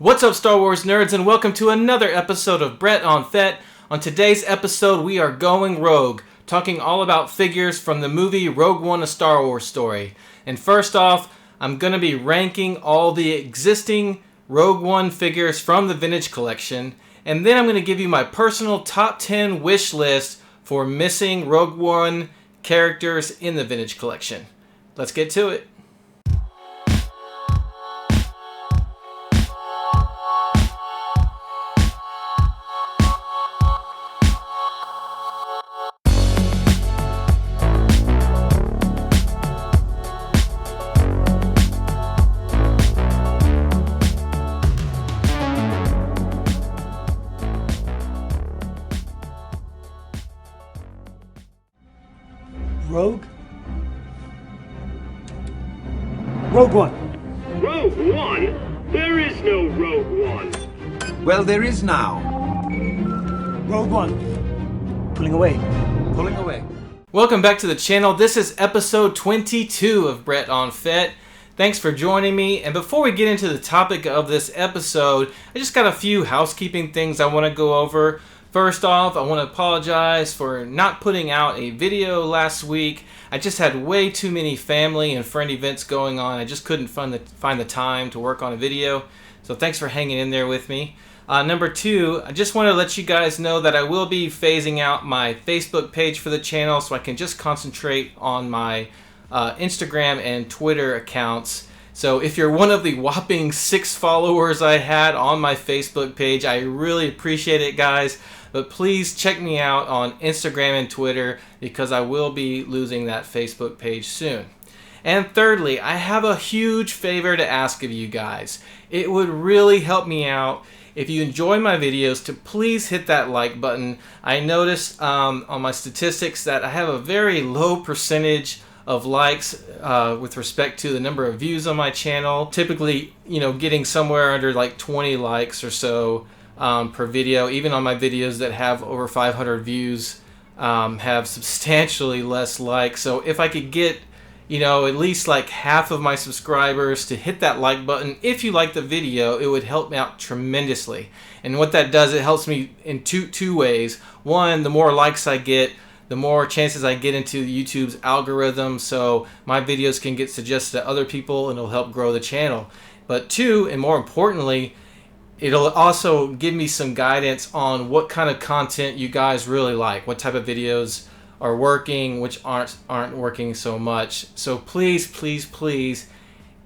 What's up, Star Wars nerds, and welcome to another episode of Brett on Fett. On today's episode, we are going rogue, talking all about figures from the movie Rogue One: A Star Wars Story. And first off, I'm going to be ranking all the existing Rogue One figures from the Vintage Collection, and then I'm going to give you my personal top 10 wish list for missing Rogue One characters in the Vintage Collection. Let's get to it. Rogue One. Rogue One? There is no Rogue One. Well, there is now. Rogue One. Pulling away. Pulling away. Welcome back to the channel. This is episode 22 of Brett on Fett. Thanks for joining me. And before we get into the topic of this episode, I just got a few housekeeping things I want to go over. First off, I want to apologize for not putting out a video last week. I just had way too many family and friend events going on. I just couldn't find the time to work on a video. So thanks for hanging in there with me. Number two, I just want to let you guys know that I will be phasing out my Facebook page for the channel so I can just concentrate on my Instagram and Twitter accounts. So if you're one of the whopping 6 followers I had on my Facebook page, I really appreciate it, guys. But please check me out on Instagram and Twitter because I will be losing that Facebook page soon. And thirdly, I have a huge favor to ask of you guys. It would really help me out if you enjoy my videos to please hit that like button. I noticed on my statistics that I have a very low percentage of likes with respect to the number of views on my channel. Typically, getting somewhere under like 20 likes or so per video. Even on my videos that have over 500 views have substantially less likes. So if I could get at least like half of my subscribers to hit that like button if you like the video, it would help me out tremendously. And what that does, it helps me in two ways. One, the more likes I get, the more chances I get into YouTube's algorithm, so my videos can get suggested to other people and it'll help grow the channel. But two, and more importantly, it'll also give me some guidance on what kind of content you guys really like, what type of videos are working, which aren't working so much. So please, please, please,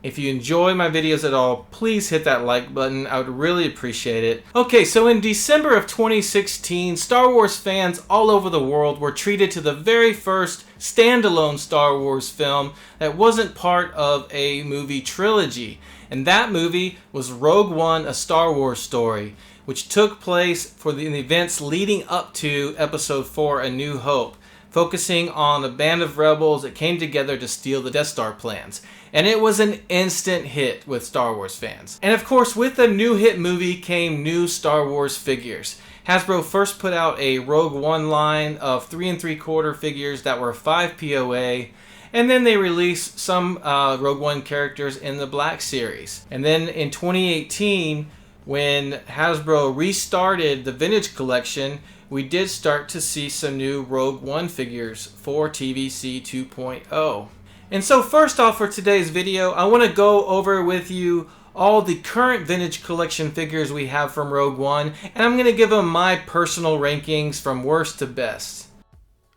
if you enjoy my videos at all, please hit that like button. I would really appreciate it. Okay, so in December of 2016, Star Wars fans all over the world were treated to the very first standalone Star Wars film that wasn't part of a movie trilogy. And that movie was Rogue One: A Star Wars Story, which took place for the events leading up to Episode 4: A New Hope, focusing on a band of rebels that came together to steal the Death Star plans. And it was an instant hit with Star Wars fans. And of course, with the new hit movie came new Star Wars figures. Hasbro first put out a Rogue One line of 3 3/4 figures that were 5 POA, and then they released some Rogue One characters in the Black Series. And then in 2018, when Hasbro restarted the Vintage Collection, we did start to see some new Rogue One figures for TVC 2.0. And so first off, for today's video, I want to go over with you all the current Vintage Collection figures we have from Rogue One, and I'm going to give them my personal rankings from worst to best.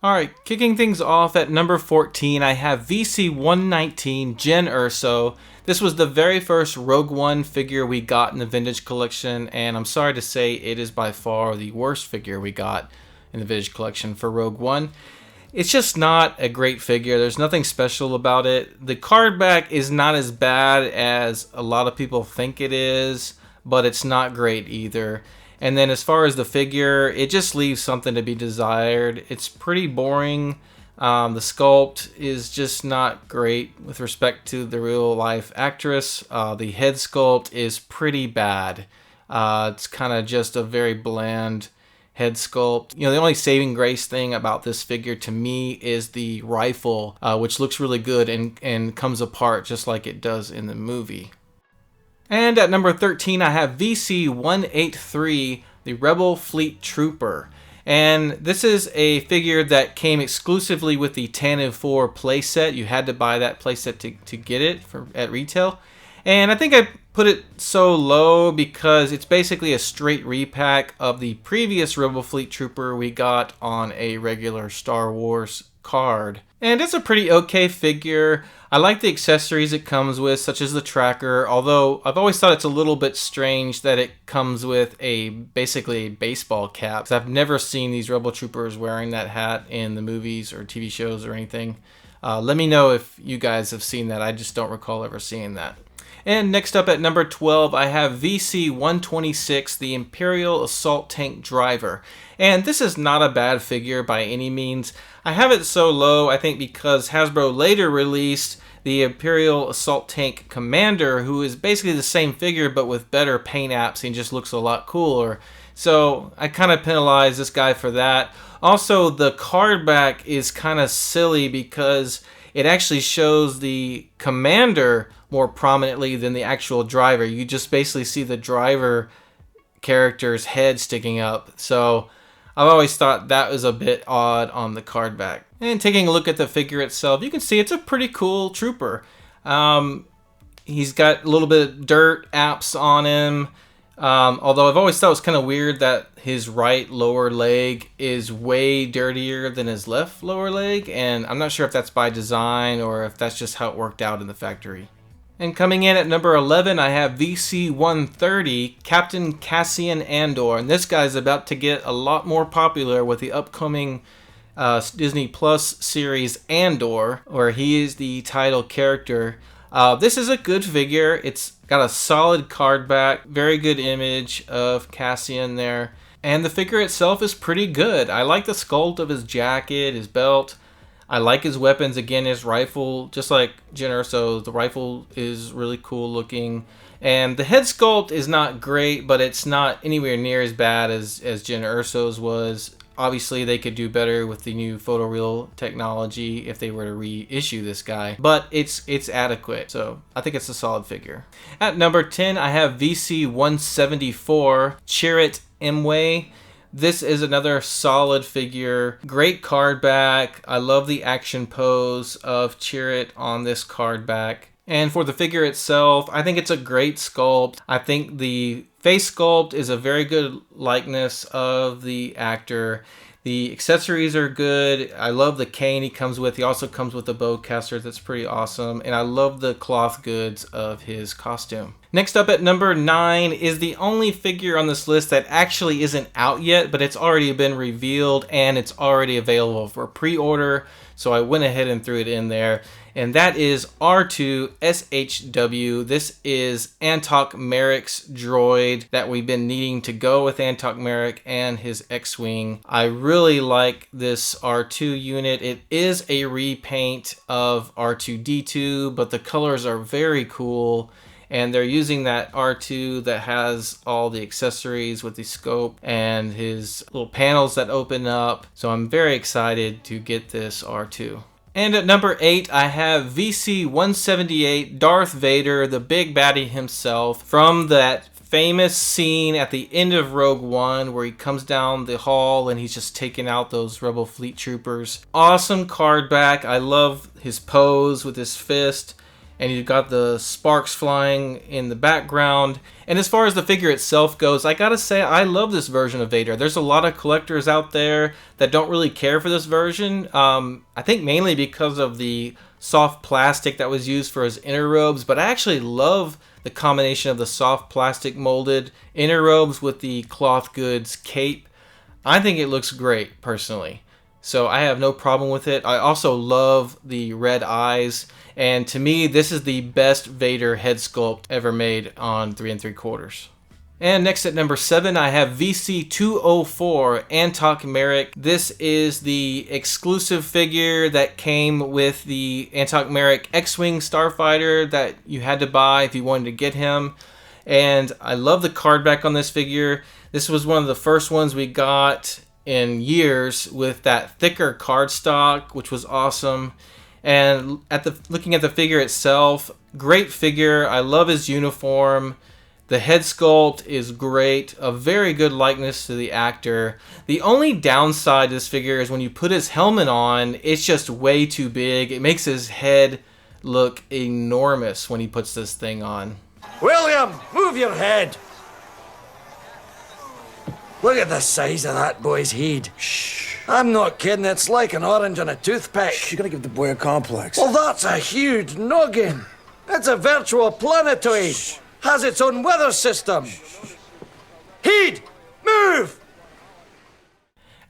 Alright, kicking things off at number 14, I have VC-119 Jyn Erso. This was the very first Rogue One figure we got in the Vintage Collection, and I'm sorry to say it is by far the worst figure we got in the Vintage Collection for Rogue One. It's just not a great figure. There's nothing special about it. The card back is not as bad as a lot of people think it is, but it's not great either. And then as far as the figure, it just leaves something to be desired. It's pretty boring. The sculpt is just not great with respect to the real life actress. The head sculpt is pretty bad. It's kind of just a very bland head sculpt. The only saving grace thing about this figure to me is the rifle, which looks really good and comes apart just like it does in the movie. And at number 13, I have VC-183, the Rebel Fleet Trooper. And this is a figure that came exclusively with the Tantive 4 playset. You had to buy that playset to get it at retail. And I think I put it so low because it's basically a straight repack of the previous Rebel Fleet Trooper we got on a regular Star Wars card. And it's a pretty okay figure. I like the accessories it comes with, such as the tracker, although I've always thought it's a little bit strange that it comes with basically a baseball cap. 'Cause I've never seen these Rebel Troopers wearing that hat in the movies or TV shows or anything. Let me know if you guys have seen that. I just don't recall ever seeing that. And next up at number 12, I have VC-126, the Imperial Assault Tank Driver. And this is not a bad figure by any means. I have it so low, I think, because Hasbro later released the Imperial Assault Tank Commander, who is basically the same figure but with better paint apps and just looks a lot cooler. So I kind of penalized this guy for that. Also, the card back is kind of silly because it actually shows the Commander more prominently than the actual driver. You just basically see the driver character's head sticking up. So I've always thought that was a bit odd on the card back. And taking a look at the figure itself, you can see it's a pretty cool trooper. He's got a little bit of dirt apps on him. Although I've always thought it was kind of weird that his right lower leg is way dirtier than his left lower leg. And I'm not sure if that's by design or if that's just how it worked out in the factory. And coming in at number 11, I have VC-130, Captain Cassian Andor. And this guy's about to get a lot more popular with the upcoming Disney Plus series Andor, where he is the title character. This is a good figure. It's got a solid card back, very good image of Cassian there. And the figure itself is pretty good. I like the sculpt of his jacket, his belt. I like his weapons. Again, his rifle, just like Jyn Erso's, the rifle is really cool looking. And the head sculpt is not great, but it's not anywhere near as bad as Jyn Erso's was. Obviously, they could do better with the new photoreal technology if they were to reissue this guy. But it's adequate, so I think it's a solid figure. At number 10, I have VC-174, Chirrut Imwe. This is another solid figure. Great card back. I love the action pose of Chirrut on this card back. And for the figure itself, I think it's a great sculpt. I think the face sculpt is a very good likeness of the actor. The accessories are good. I love the cane he comes with. He also comes with a bowcaster that's pretty awesome. And I love the cloth goods of his costume. Next up at number 9 is the only figure on this list that actually isn't out yet, but it's already been revealed and it's already available for pre-order. So I went ahead and threw it in there. And that is R2 SHW. This is Antok Merrick's droid that we've been needing to go with Antok Merrick and his X-Wing. I really like this R2 unit. It is a repaint of R2-D2, but the colors are very cool. And they're using that R2 that has all the accessories with the scope and his little panels that open up. So I'm very excited to get this R2. And at number 8, I have VC-178, Darth Vader, the big baddie himself, from that famous scene at the end of Rogue One where he comes down the hall and he's just taking out those Rebel Fleet Troopers. Awesome card back. I love his pose with his fist. And you've got the sparks flying in the background. And as far as the figure itself goes, I gotta say, I love this version of Vader. There's a lot of collectors out there that don't really care for this version. I think mainly because of the soft plastic that was used for his inner robes. But I actually love the combination of the soft plastic molded inner robes with the cloth goods cape. I think it looks great, personally. So I have no problem with it. I also love the red eyes. And to me, this is the best Vader head sculpt ever made on 3 3/4. And next at number 7, I have VC-204, Antok Merrick. This is the exclusive figure that came with the Antok Merrick X-Wing Starfighter that you had to buy if you wanted to get him. And I love the card back on this figure. This was one of the first ones we got in years with that thicker cardstock, which was awesome. And looking at the figure itself, great figure. I love his uniform. The head sculpt is great. A very good likeness to the actor. The only downside to this figure is when you put his helmet on, it's just way too big. It makes his head look enormous when he puts this thing on. William, move your head. Look at the size of that boy's head. Shh. I'm not kidding, it's like an orange on a toothpick. Shh, you're gonna give the boy a complex. Well, that's a huge noggin. It's a virtual planetoid. Shh. Has its own weather system. Heed, move!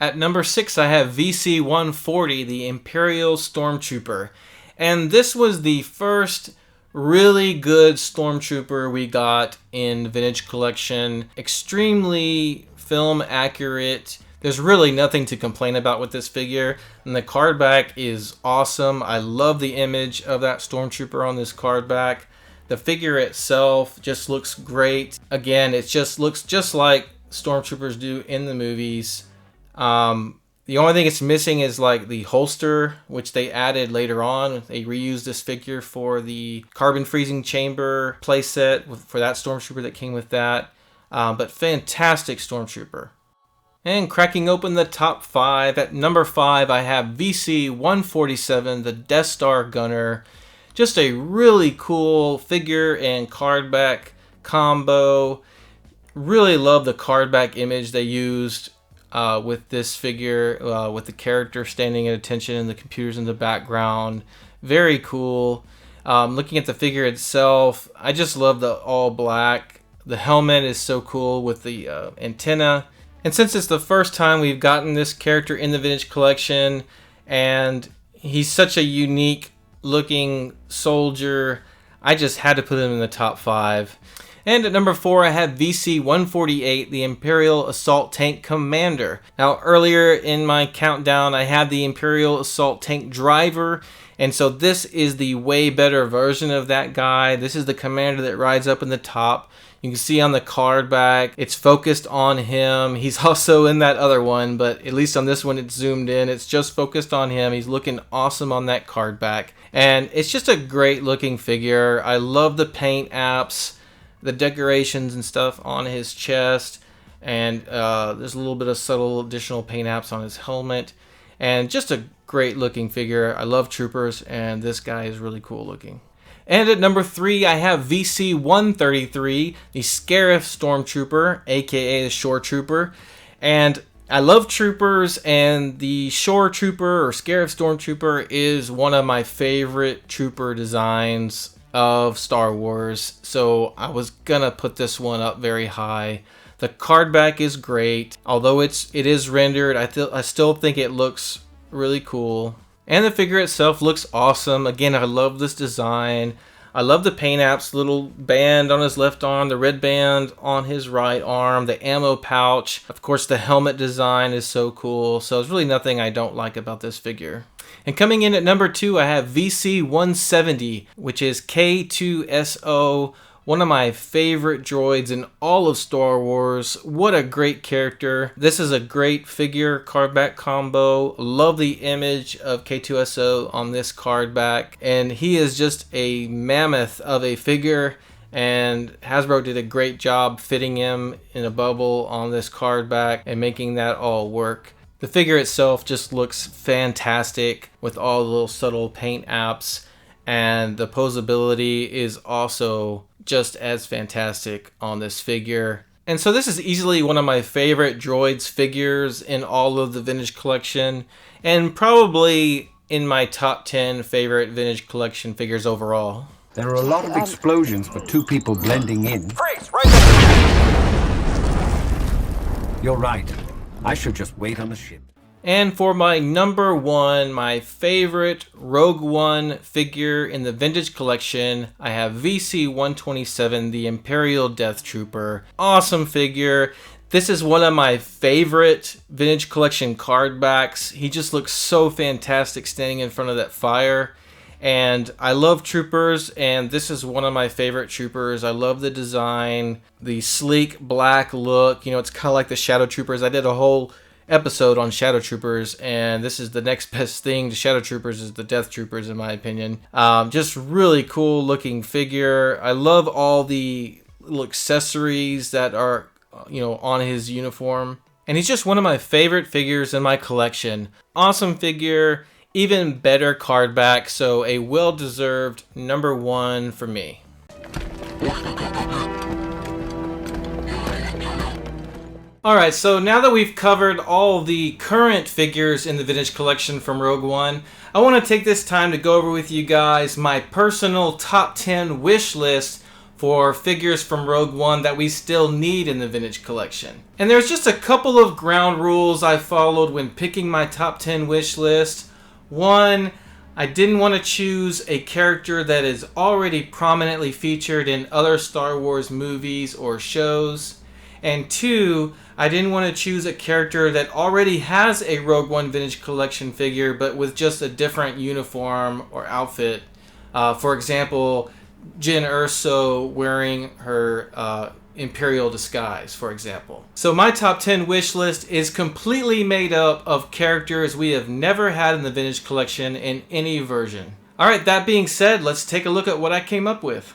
At number 6, I have VC 140, the Imperial Stormtrooper. And this was the first really good Stormtrooper we got in Vintage Collection. Extremely film accurate. There's really nothing to complain about with this figure. And the card back is awesome. I love the image of that Stormtrooper on this card back. The figure itself just looks great. Again, it just looks just like Stormtroopers do in the movies. The only thing it's missing is like the holster, which they added later on. They reused this figure for the carbon freezing chamber playset for that Stormtrooper that came with that. But fantastic Stormtrooper. And cracking open the top 5, at number 5 I have VC 147, the Death Star Gunner. Just a really cool figure and card back combo. Really love the card back image they used with this figure, with the character standing at attention and the computers in the background. Very cool. Looking at the figure itself, I just love the all black. The helmet is so cool with the antenna. And since it's the first time we've gotten this character in the Vintage Collection, and he's such a unique looking soldier, I just had to put him in the top 5. And at number 4, I have VC 148, the Imperial Assault Tank Commander. Now, earlier in my countdown, I had the Imperial Assault Tank Driver, and so this is the way better version of that guy. This is the commander that rides up in the top. You can see on the card back, it's focused on him. He's also in that other one, but at least on this one, it's zoomed in. It's just focused on him. He's looking awesome on that card back. And it's just a great looking figure. I love the paint apps, the decorations and stuff on his chest. And there's a little bit of subtle additional paint apps on his helmet. And just a great looking figure. I love troopers, and this guy is really cool looking. And at number 3, I have VC 133, the Scarif Stormtrooper, aka the Shore Trooper. And I love troopers, and the Shore Trooper or Scarif Stormtrooper is one of my favorite trooper designs of Star Wars. So I was gonna put this one up very high. The card back is great. Although it is rendered, I still think it looks really cool. And the figure itself looks awesome. Again, I love this design. I love the paint apps, little band on his left arm, the red band on his right arm, the ammo pouch. Of course, the helmet design is so cool. So there's really nothing I don't like about this figure. And coming in at number 2, I have VC 170, which is K2SO. One of my favorite droids in all of Star Wars. What a great character. This is a great figure card back combo. Love the image of K2SO on this card back. And he is just a mammoth of a figure. And Hasbro did a great job fitting him in a bubble on this card back and making that all work. The figure itself just looks fantastic with all the little subtle paint apps. And the posability is also just as fantastic on this figure. And so this is easily one of my favorite droids figures in all of the Vintage Collection, and probably in my top 10 favorite Vintage Collection figures overall. There are a lot of explosions for two people blending in. Freeze, right there. You're right. I should just wait on the ship. And for my number 1, my favorite Rogue One figure in the Vintage Collection, I have VC 127, the Imperial Death Trooper. Awesome figure. This is one of my favorite Vintage Collection card backs. He just looks so fantastic standing in front of that fire. And I love troopers, and this is one of my favorite troopers. I love the design, the sleek black look. You know, it's kind of like the Shadow Troopers. I did a whole episode on Shadow Troopers, and this is the next best thing to Shadow Troopers is the Death Troopers, in my opinion. Just really cool looking figure. I love all the little accessories that are, on his uniform. And he's just one of my favorite figures in my collection. Awesome figure, even better card back, so a well-deserved number 1 for me. Alright, so now that we've covered all the current figures in the Vintage Collection from Rogue One, I want to take this time to go over with you guys my personal top 10 wish list for figures from Rogue One that we still need in the Vintage Collection. And there's just a couple of ground rules I followed when picking my top 10 wish list. One, I didn't want to choose a character that is already prominently featured in other Star Wars movies or shows. And two, I didn't want to choose a character that already has a Rogue One Vintage Collection figure but with just a different uniform or outfit. For example, Jyn Erso wearing her Imperial disguise, for example. So my top 10 wish list is completely made up of characters we have never had in the Vintage Collection in any version. Alright, that being said, let's take a look at what I came up with.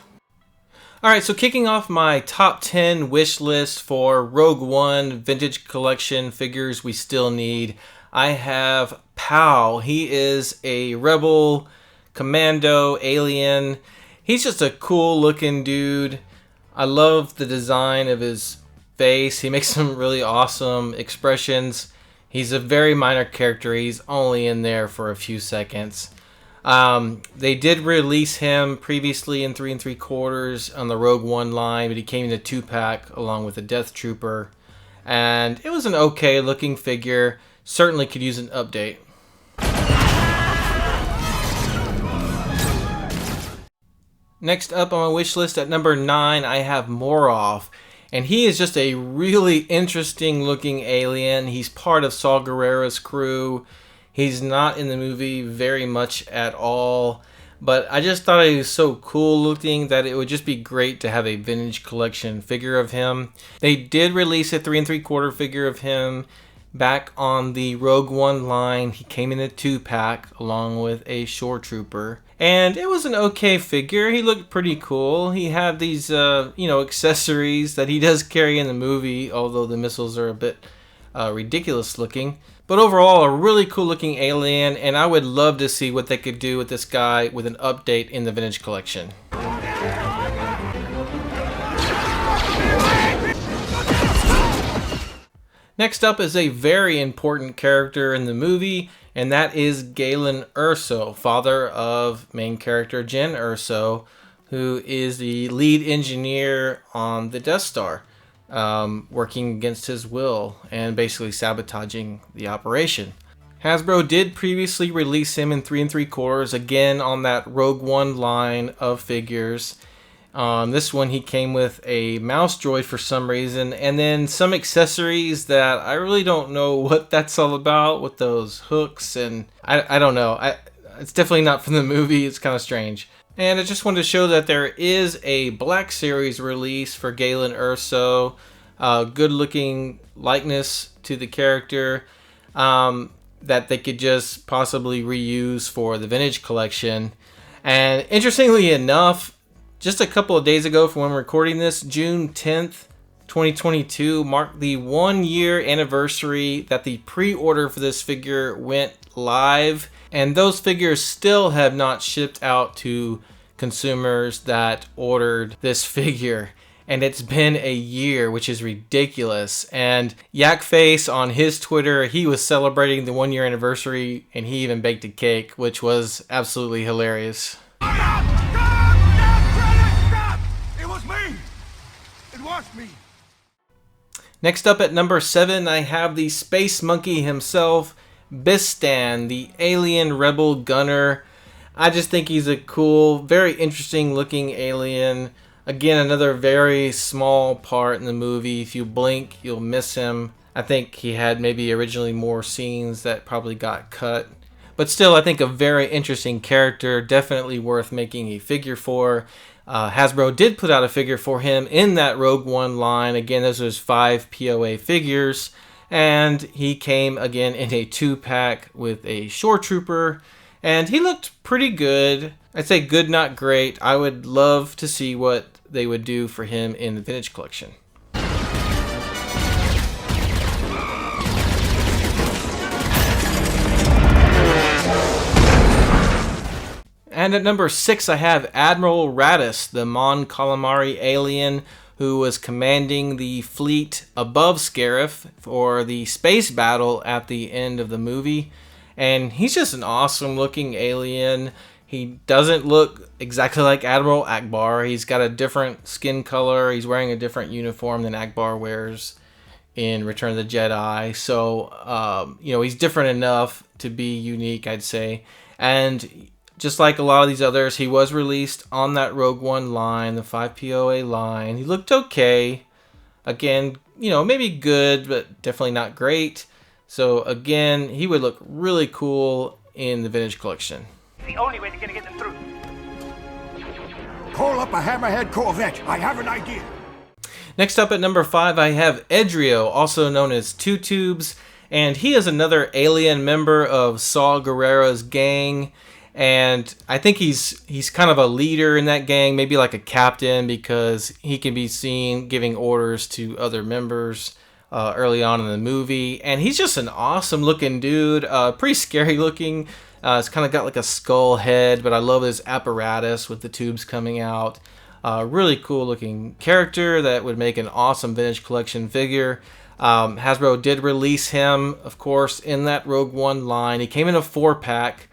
Alright, so kicking off my top 10 wish list for Rogue One Vintage Collection figures we still need, I have Pow. He is a rebel, commando, alien. He's just a cool looking dude. I love the design of his face. He makes some really awesome expressions. He's a very minor character. He's only in there for a few seconds. They did release him previously in 3 3/4 on the Rogue One line, but he came in a 2-pack along with a Death Trooper. And it was an okay looking figure. Certainly could use an update. Next up on my wish list at number 9, I have Moroff. And he is just a really interesting looking alien. He's part of Saw Gerrera's crew. He's not in the movie very much at all. But I just thought he was so cool looking that it would just be great to have a Vintage Collection figure of him. They did release a 3 3/4 figure of him back on the Rogue One line. He came in a 2-pack along with a Shore Trooper. And it was an okay figure. He looked pretty cool. He had these, accessories that he does carry in the movie, although the missiles are a bit ridiculous looking. But overall, a really cool looking alien, and I would love to see what they could do with this guy with an update in the Vintage Collection. Next up is a very important character in the movie, and that is Galen Erso, father of main character Jyn Erso, who is the lead engineer on the Death Star, working against his will and basically sabotaging the operation. Hasbro did previously release him in 3 3/4 again on that Rogue One line of figures. This one he came with a mouse droid for some reason, and then some accessories that I really don't know what that's all about with those hooks, and I don't know. It's definitely not from the movie. It's kind of strange. And I just wanted to show that there is a Black Series release for Galen Erso. Good looking likeness to the character that they could just possibly reuse for the Vintage Collection. And interestingly enough, just a couple of days ago from when I'm recording this, June 10th, 2022 marked the 1-year anniversary that the pre-order for this figure went live. And those figures still have not shipped out to consumers that ordered this figure. And it's been a year, which is ridiculous. And Yakface on his Twitter, he was celebrating the 1-year anniversary, and he even baked a cake, which was absolutely hilarious. Me. Next up at number 7, I have the space monkey himself, Bistan, the alien rebel gunner. I just think he's a cool, very interesting looking alien. Again, another very small part in the movie. If you blink, you'll miss him. I think he had maybe originally more scenes that probably got cut. But still, I think a very interesting character, definitely worth making a figure for. Hasbro did put out a figure for him in that Rogue One line. Again, those was 5 POA figures. And he came again in a 2-pack with a shore trooper, and he looked pretty good. I'd say good, not great. I would love to see what they would do for him in the Vintage Collection. And at number 6, I have Admiral Raddus, the Mon Calamari alien who was commanding the fleet above Scarif for the space battle at the end of the movie. And he's just an awesome looking alien. He doesn't look exactly like Admiral Akbar. He's got a different skin color. He's wearing a different uniform than Akbar wears in Return of the Jedi. So, he's different enough to be unique, I'd say. And just like a lot of these others, he was released on that Rogue One line, the 5POA line. He looked okay. Again, maybe good, but definitely not great. So again, he would look really cool in the Vintage Collection. It's the only way they're gonna get them through. Call up a Hammerhead Corvette. I have an idea. Next up at number 5, I have Edrio, also known as Two Tubes. And he is another alien member of Saw Gerrera's gang. And I think he's kind of a leader in that gang, maybe like a captain, because he can be seen giving orders to other members early on in the movie. And he's just an awesome looking dude, pretty scary looking. It's kind of got like a skull head, but I love his apparatus with the tubes coming out. Really cool looking character that would make an awesome Vintage Collection figure. Hasbro did release him, of course, in that Rogue One line. He came in a 4-pack.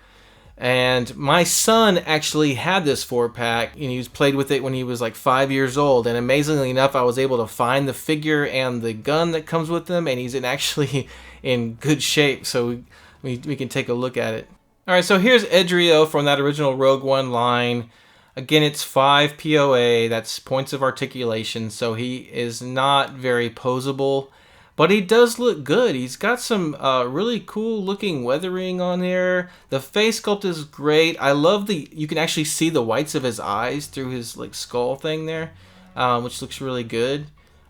And my son actually had this 4-pack, and he played with it when he was like 5 years old. And amazingly enough, I was able to find the figure and the gun that comes with them, and he's actually in good shape. So we can take a look at it. All right, so here's Edrio from that original Rogue One line. Again, it's 5 POA. That's points of articulation. So he is not very posable. But he does look good. He's got some really cool looking weathering on there. The face sculpt is great. I love you can actually see the whites of his eyes through his like skull thing there, which looks really good.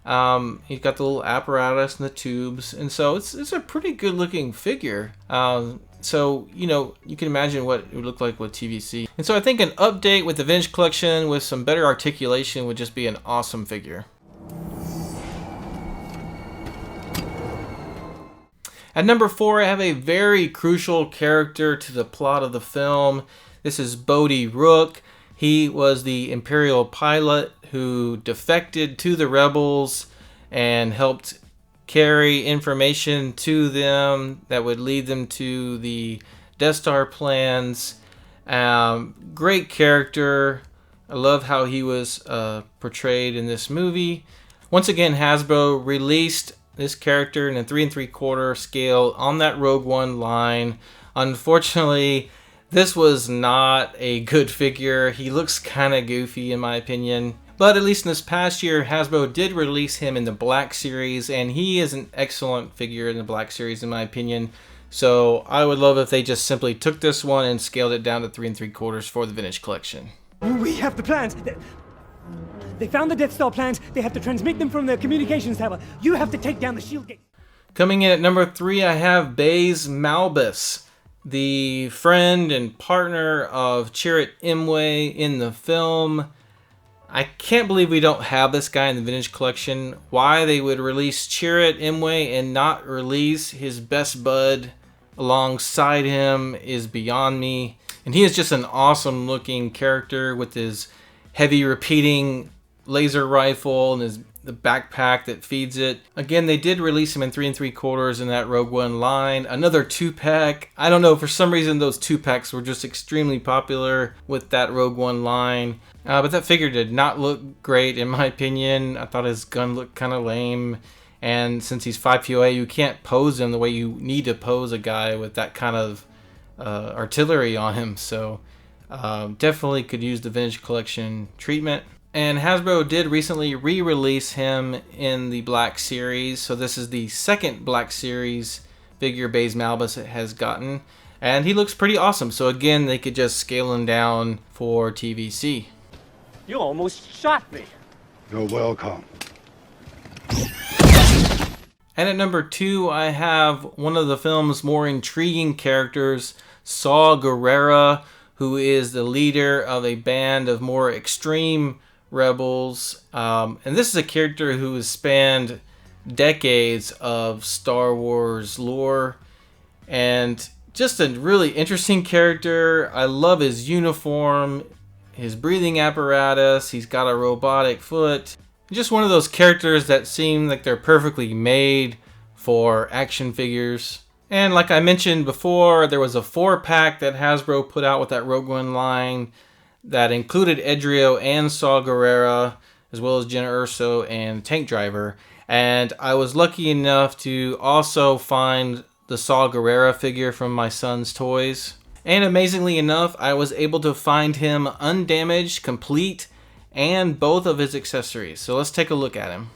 He's got the little apparatus and the tubes. And so it's a pretty good looking figure. So, you can imagine what it would look like with TVC. And so I think an update with the Vintage Collection with some better articulation would just be an awesome figure. At number 4, I have a very crucial character to the plot of the film. This is Bodhi Rook. He was the Imperial pilot who defected to the rebels and helped carry information to them that would lead them to the Death Star plans. Great character. I love how he was portrayed in this movie. Once again, Hasbro released this character in a 3 3/4 scale on that Rogue One line. Unfortunately, this was not a good figure. He looks kind of goofy in my opinion. But at least in this past year, Hasbro did release him in the Black Series, and he is an excellent figure in the Black Series in my opinion. So I would love if they just simply took this one and scaled it down to 3 3/4 for the Vintage Collection. We have the plans. They found the Death Star plans. They have to transmit them from the communications tower. You have to take down the shield gate. Coming in at number 3, I have Baze Malbus, the friend and partner of Chirrut Imwe in the film. I can't believe we don't have this guy in the Vintage Collection. Why they would release Chirrut Imwe and not release his best bud alongside him is beyond me. And he is just an awesome looking character with his heavy repeating laser rifle and the backpack that feeds it. Again, they did release him in 3 3/4 in that Rogue One line. Another 2-pack. I don't know, for some reason those 2-packs were just extremely popular with that Rogue One line. But that figure did not look great in my opinion. I thought his gun looked kind of lame. And since he's 5 POA, you can't pose him the way you need to pose a guy with that kind of artillery on him. So definitely could use the Vintage Collection treatment. And Hasbro did recently re-release him in the Black Series. So this is the second Black Series figure Baze Malbus has gotten. And he looks pretty awesome. So again, they could just scale him down for TVC. You almost shot me. You're welcome. And at number 2, I have one of the film's more intriguing characters, Saw Gerrera, who is the leader of a band of more extreme rebels. And this is a character who has spanned decades of Star Wars lore. And just a really interesting character. I love his uniform, his breathing apparatus. He's got a robotic foot. Just one of those characters that seem like they're perfectly made for action figures. And like I mentioned before, there was a 4-pack that Hasbro put out with that Rogue One line that included Edrio and Saw Gerrera, as well as Jenna Erso and Tank Driver. And I was lucky enough to also find the Saw Gerrera figure from my son's toys. And amazingly enough, I was able to find him undamaged, complete, and both of his accessories. So let's take a look at him.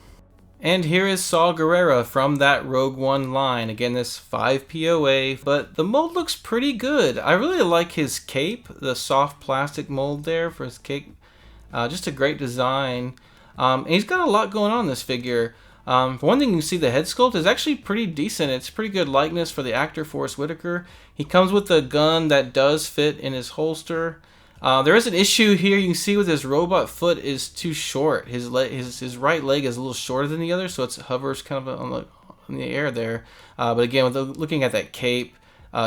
And here is Saw Gerrera from that Rogue One line. Again, this 5 POA, but the mold looks pretty good. I really like his cape, the soft plastic mold there for his cape. Just a great design. And he's got a lot going on in this figure. For one thing, you can see the head sculpt is actually pretty decent. It's pretty good likeness for the actor Forrest Whitaker. He comes with a gun that does fit in his holster. There is an issue here. You can see with his robot foot is too short. His right leg is a little shorter than the other, so it hovers kind of on the air there. But again, looking at that cape,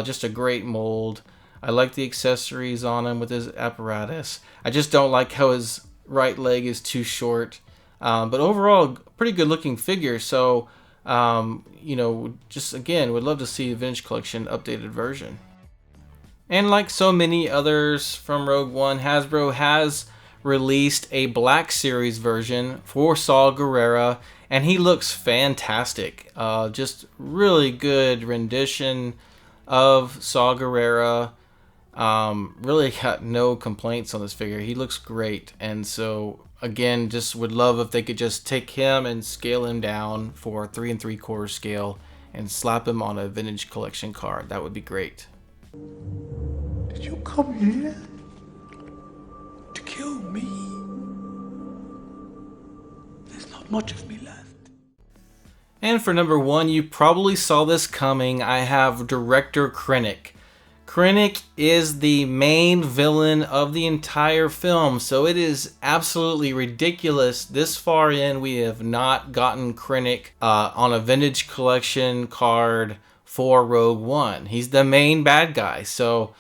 just a great mold. I like the accessories on him with his apparatus. I just don't like how his right leg is too short. But overall, pretty good looking figure. So, just again, would love to see a Vintage Collection updated version. And like so many others from Rogue One, Hasbro has released a Black Series version for Saw Gerrera, and he looks fantastic. Just really good rendition of Saw Gerrera. Really got no complaints on this figure. He looks great, and so again, just would love if they could just take him and scale him down for 3 3/4 scale and slap him on a Vintage Collection card. That would be great. Did you come here to kill me? There's not much of me left. And for number 1, you probably saw this coming. I have Director Krennic. Krennic is the main villain of the entire film, so it is absolutely ridiculous. This far in, we have not gotten Krennic on a Vintage Collection card for Rogue One. He's the main bad guy, so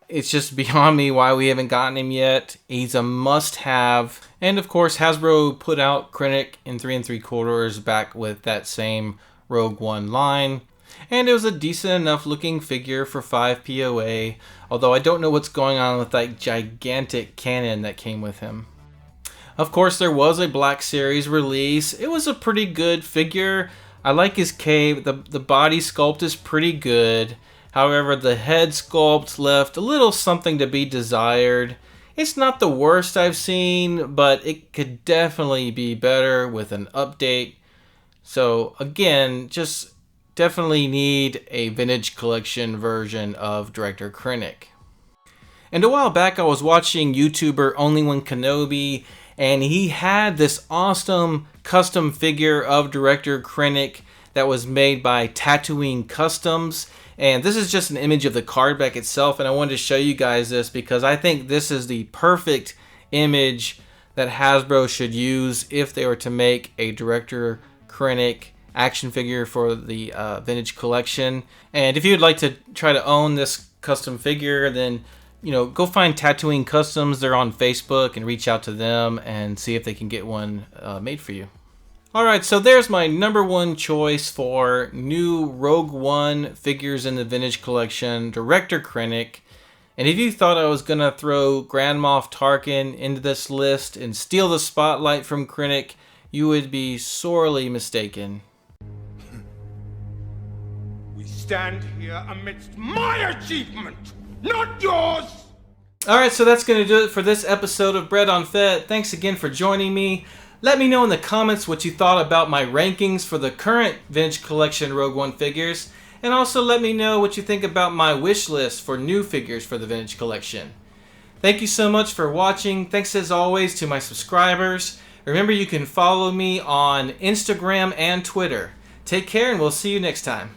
it's just beyond me why we haven't gotten him yet. He's a must-have. And of course, Hasbro put out Krennic in 3 3/4 back with that same Rogue One line. And it was a decent enough looking figure for 5 POA, although I don't know what's going on with that gigantic cannon that came with him. Of course, there was a Black Series release. It was a pretty good figure. I like his cape. The body sculpt is pretty good. However, the head sculpt left a little something to be desired. It's not the worst I've seen, but it could definitely be better with an update. So again, just definitely need a Vintage Collection version of Director Krennic. And a while back I was watching YouTuber Only One Kenobi, and he had this awesome custom figure of Director Krennic that was made by Tatooine Customs. And this is just an image of the card back itself, and I wanted to show you guys this because I think this is the perfect image that Hasbro should use if they were to make a Director Krennic action figure for the Vintage Collection. And if you'd like to try to own this custom figure, then go find Tatooine Customs. They're on Facebook, and reach out to them and see if they can get one made for you. Alright, so there's my number 1 choice for new Rogue One figures in the Vintage Collection, Director Krennic. And if you thought I was going to throw Grand Moff Tarkin into this list and steal the spotlight from Krennic, you would be sorely mistaken. We stand here amidst my achievement, not yours! Alright, so that's going to do it for this episode of Bread on Fett. Thanks again for joining me. Let me know in the comments what you thought about my rankings for the current Vintage Collection Rogue One figures. And also let me know what you think about my wish list for new figures for the Vintage Collection. Thank you so much for watching. Thanks as always to my subscribers. Remember, you can follow me on Instagram and Twitter. Take care, and we'll see you next time.